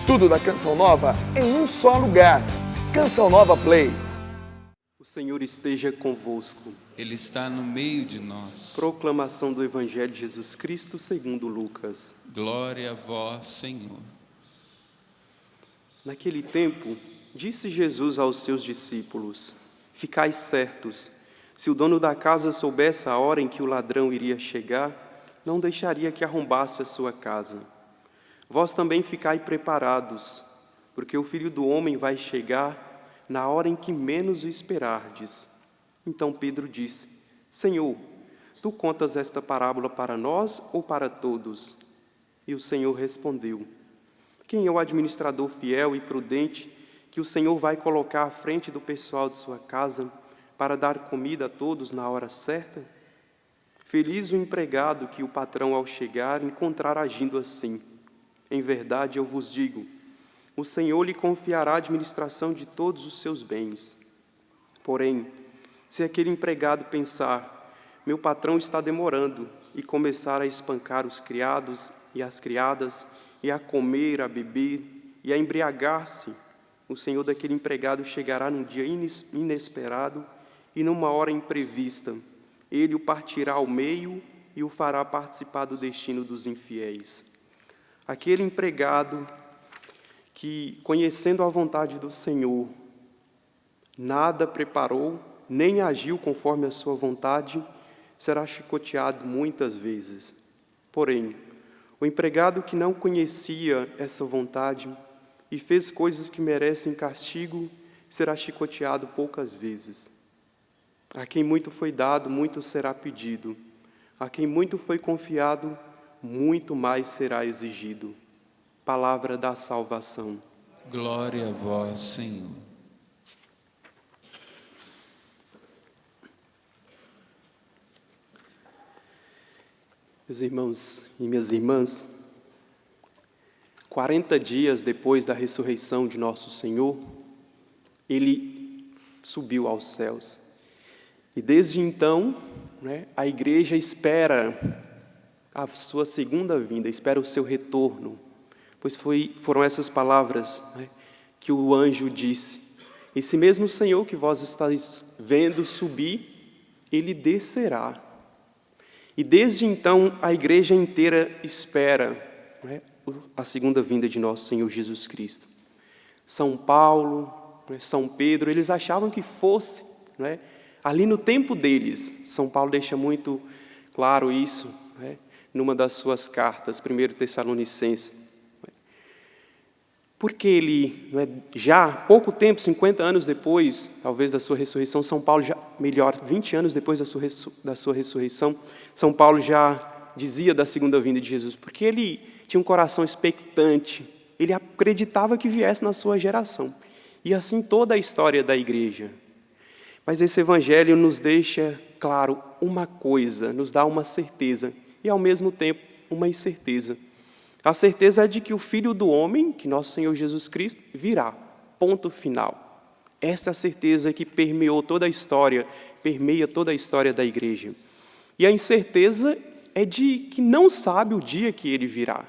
Tudo da Canção Nova em um só lugar. Canção Nova Play. O Senhor esteja convosco. Ele está no meio de nós. Proclamação do Evangelho de Jesus Cristo segundo Lucas. Glória a vós, Senhor. Naquele tempo, disse Jesus aos seus discípulos: Ficai certos, se o dono da casa soubesse a hora em que o ladrão iria chegar, não deixaria que arrombasse a sua casa. Vós também ficai preparados, porque o Filho do Homem vai chegar na hora em que menos o esperardes. Então Pedro disse: Senhor, tu contas esta parábola para nós ou para todos? E o Senhor respondeu: Quem é o administrador fiel e prudente que o Senhor vai colocar à frente do pessoal de sua casa para dar comida a todos na hora certa? Feliz o empregado que o patrão, ao chegar, encontrar agindo assim. Em verdade, eu vos digo, o Senhor lhe confiará a administração de todos os seus bens. Porém, se aquele empregado pensar, meu patrão está demorando, e começar a espancar os criados e as criadas, e a comer, a beber, e a embriagar-se, o Senhor daquele empregado chegará num dia inesperado e numa hora imprevista. Ele o partirá ao meio e o fará participar do destino dos infiéis. Aquele empregado que, conhecendo a vontade do Senhor, nada preparou, nem agiu conforme a sua vontade, será chicoteado muitas vezes. Porém, o empregado que não conhecia essa vontade e fez coisas que merecem castigo, será chicoteado poucas vezes. A quem muito foi dado, muito será pedido. A quem muito foi confiado, muito mais será exigido. Palavra da salvação. Glória a vós, Senhor. Meus irmãos e minhas irmãs, 40 dias depois da ressurreição de nosso Senhor, Ele subiu aos céus. E desde então, a igreja espera a sua segunda vinda, espera o seu retorno. Pois foram essas palavras que o anjo disse: esse mesmo Senhor que vós estáis vendo subir, Ele descerá. E desde então a igreja inteira espera a segunda vinda de nosso Senhor Jesus Cristo. São Paulo, São Pedro, eles achavam que fosse, ali no tempo deles. São Paulo deixa muito claro isso, numa das suas cartas, 1 Tessalonicenses. Porque ele, já pouco tempo, 50 anos depois, talvez, da sua ressurreição, São Paulo, 20 anos depois da sua ressurreição, São Paulo já dizia da segunda vinda de Jesus, porque ele tinha um coração expectante, ele acreditava que viesse na sua geração. E assim toda a história da igreja. Mas esse evangelho nos deixa claro uma coisa, nos dá uma certeza, e ao mesmo tempo uma incerteza. A certeza é de que o Filho do Homem, que nosso Senhor Jesus Cristo, virá. Ponto final. Esta é a certeza que permeia toda a história da igreja. E a incerteza é de que não sabe o dia que Ele virá.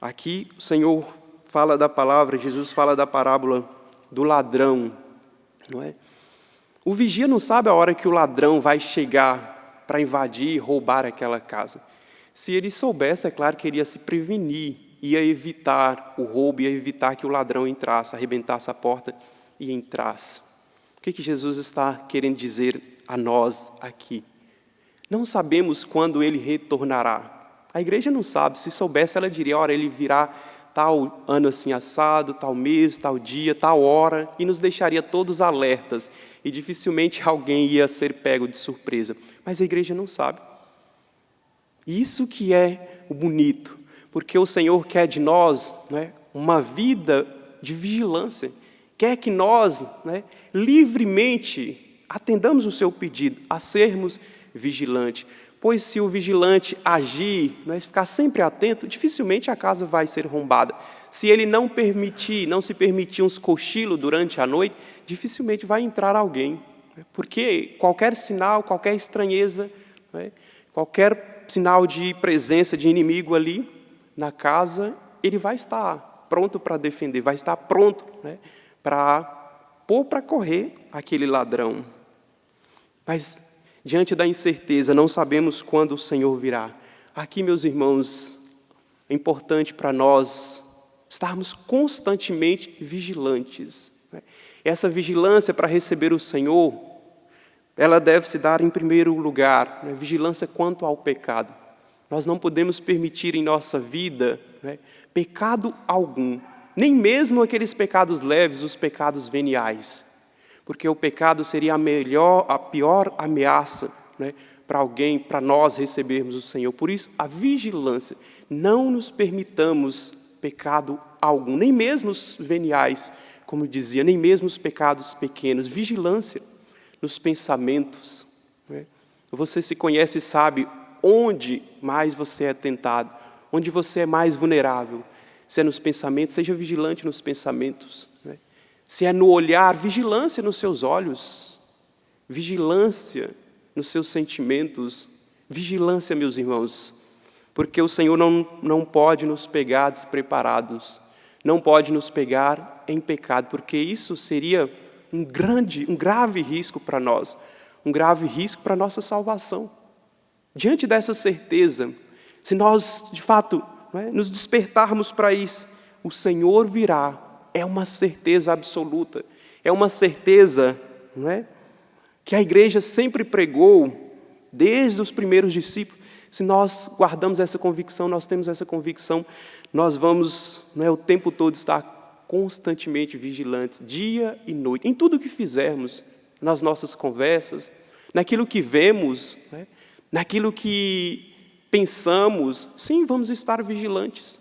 Aqui o Senhor fala da palavra, Jesus fala da parábola do ladrão, não é? O vigia não sabe a hora que o ladrão vai chegar para invadir e roubar aquela casa. Se ele soubesse, é claro que ele ia se prevenir, ia evitar o roubo, ia evitar que o ladrão entrasse, arrebentasse a porta e entrasse. O que Jesus está querendo dizer a nós aqui? Não sabemos quando ele retornará. A igreja não sabe, se soubesse ela diria, ora, ele virá tal ano assim assado, tal mês, tal dia, tal hora, e nos deixaria todos alertas, e dificilmente alguém ia ser pego de surpresa. Mas a igreja não sabe. Isso que é o bonito, porque o Senhor quer de nós uma vida de vigilância, quer que nós livremente atendamos o seu pedido a sermos vigilantes, pois se o vigilante agir, ficar sempre atento, dificilmente a casa vai ser arrombada. Se ele não se permitir uns cochilos durante a noite, dificilmente vai entrar alguém, porque qualquer sinal, qualquer estranheza, qualquer sinal de presença de inimigo ali na casa ele vai estar pronto para defender, vai estar pronto, né, para pôr para correr aquele ladrão. Mas, diante da incerteza, não sabemos quando o Senhor virá. Aqui, meus irmãos, é importante para nós estarmos constantemente vigilantes. Essa vigilância para receber o Senhor, ela deve se dar em primeiro lugar, vigilância quanto ao pecado. Nós não podemos permitir em nossa vida pecado algum, nem mesmo aqueles pecados leves, os pecados veniais, porque o pecado seria a pior ameaça para alguém, para nós recebermos o Senhor. Por isso, a vigilância, não nos permitamos pecado algum, nem mesmo os veniais, como dizia, nem mesmo os pecados pequenos. Vigilância nos pensamentos. Você se conhece e sabe onde mais você é tentado, onde você é mais vulnerável. Se é nos pensamentos, seja vigilante nos pensamentos. Se é no olhar, vigilância nos seus olhos. Vigilância nos seus sentimentos. Vigilância, meus irmãos, porque o Senhor não pode nos pegar despreparados, não pode nos pegar em pecado, porque isso seria um grave risco para nós, um grave risco para a nossa salvação. Diante dessa certeza, se nós, de fato, nos despertarmos para isso, o Senhor virá, é uma certeza absoluta, é uma certeza que a igreja sempre pregou, desde os primeiros discípulos. Se nós guardamos essa convicção, nós temos essa convicção, nós vamos o tempo todo estar constantemente vigilantes, dia e noite, em tudo que fizermos, nas nossas conversas, naquilo que vemos, naquilo que pensamos. Sim, vamos estar vigilantes,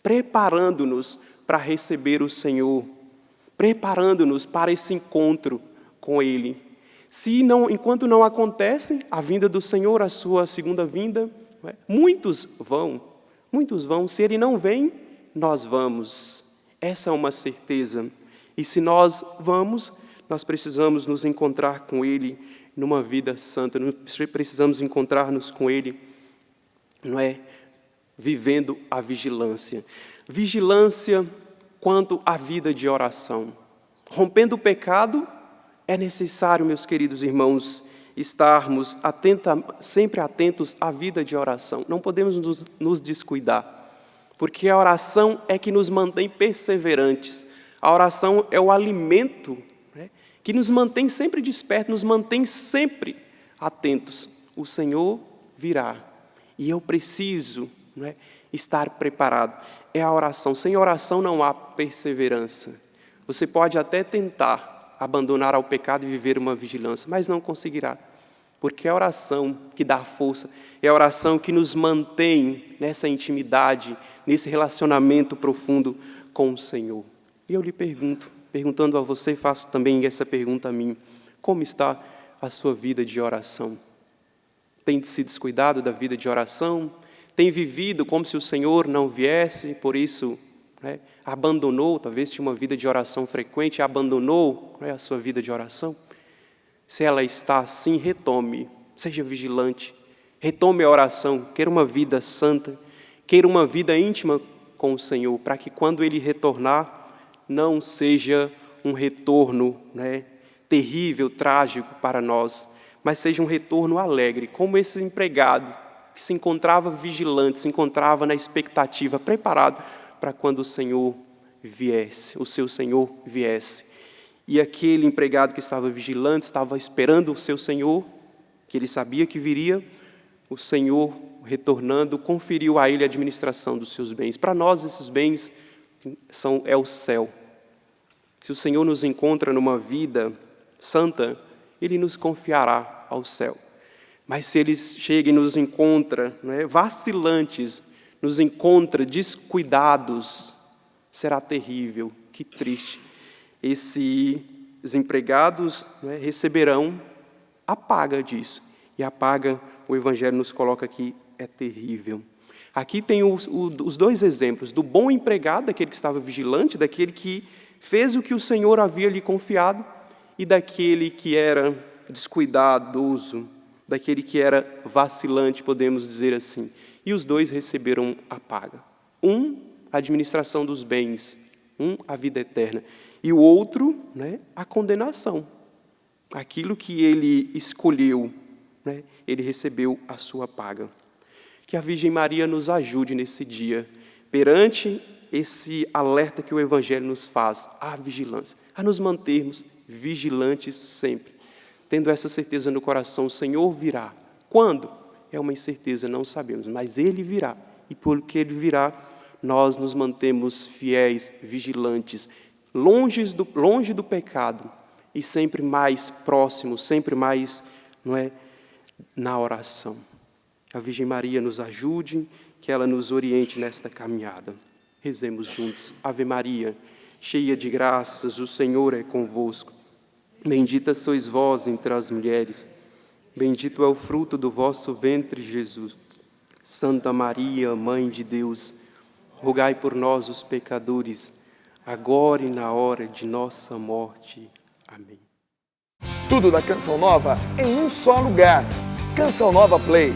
preparando-nos para receber o Senhor, preparando-nos para esse encontro com Ele. Enquanto não acontece a vinda do Senhor, a sua segunda vinda, muitos vão. Se Ele não vem, nós vamos. Essa é uma certeza. E se nós vamos, nós precisamos nos encontrar com Ele numa vida santa. Precisamos encontrar-nos com Ele, vivendo a vigilância. Vigilância quanto à vida de oração. Rompendo o pecado, é necessário, meus queridos irmãos, estarmos sempre atentos à vida de oração. Não podemos nos descuidar, porque a oração é que nos mantém perseverantes. A oração é o alimento que nos mantém sempre despertos, nos mantém sempre atentos. O Senhor virá e eu preciso estar preparado. É a oração. Sem oração não há perseverança. Você pode até tentar abandonar ao pecado e viver uma vigilância, mas não conseguirá, porque é a oração que dá força, é a oração que nos mantém nessa intimidade, nesse relacionamento profundo com o Senhor. E eu lhe perguntando a você, faço também essa pergunta a mim: como está a sua vida de oração? Tem se descuidado da vida de oração? Tem vivido como se o Senhor não viesse, por isso abandonou, talvez tinha uma vida de oração frequente, abandonou a sua vida de oração? Se ela está assim, retome, seja vigilante, retome a oração, queira uma vida santa, queira uma vida íntima com o Senhor, para que quando Ele retornar, não seja um retorno terrível, trágico para nós, mas seja um retorno alegre, como esse empregado que se encontrava vigilante, se encontrava na expectativa, preparado para quando o Senhor viesse, o seu Senhor viesse. E aquele empregado que estava vigilante, estava esperando o seu Senhor, que ele sabia que viria, o Senhor, retornando, conferiu a ele a administração dos seus bens. Para nós, esses bens é o céu. Se o Senhor nos encontra numa vida santa, Ele nos confiará ao céu. Mas se Ele chega e nos encontra vacilantes, nos encontra descuidados, será terrível, que triste. Esses empregados receberão a paga disso. E a paga, o Evangelho nos coloca aqui, é terrível. Aqui tem os dois exemplos, do bom empregado, daquele que estava vigilante, daquele que fez o que o Senhor havia lhe confiado, e daquele que era descuidadoso, daquele que era vacilante, podemos dizer assim. E os dois receberam a paga. Um a administração dos bens, a vida eterna, e o outro, né, a condenação. Aquilo que ele escolheu, né, ele recebeu a sua paga. Que a Virgem Maria nos ajude nesse dia, perante esse alerta que o Evangelho nos faz, à vigilância, a nos mantermos vigilantes sempre, tendo essa certeza no coração: o Senhor virá. Quando? É uma incerteza, não sabemos, mas Ele virá. E porque Ele virá, nós nos mantemos fiéis, vigilantes, longe do pecado e sempre mais próximos, sempre mais, na oração. Que a Virgem Maria nos ajude, que ela nos oriente nesta caminhada. Rezemos juntos. Ave Maria, cheia de graças, o Senhor é convosco. Bendita sois vós entre as mulheres. Bendito é o fruto do vosso ventre, Jesus. Santa Maria, Mãe de Deus, rogai por nós, os pecadores, agora e na hora de nossa morte. Amém. Tudo da Canção Nova em um só lugar. Canção Nova Play.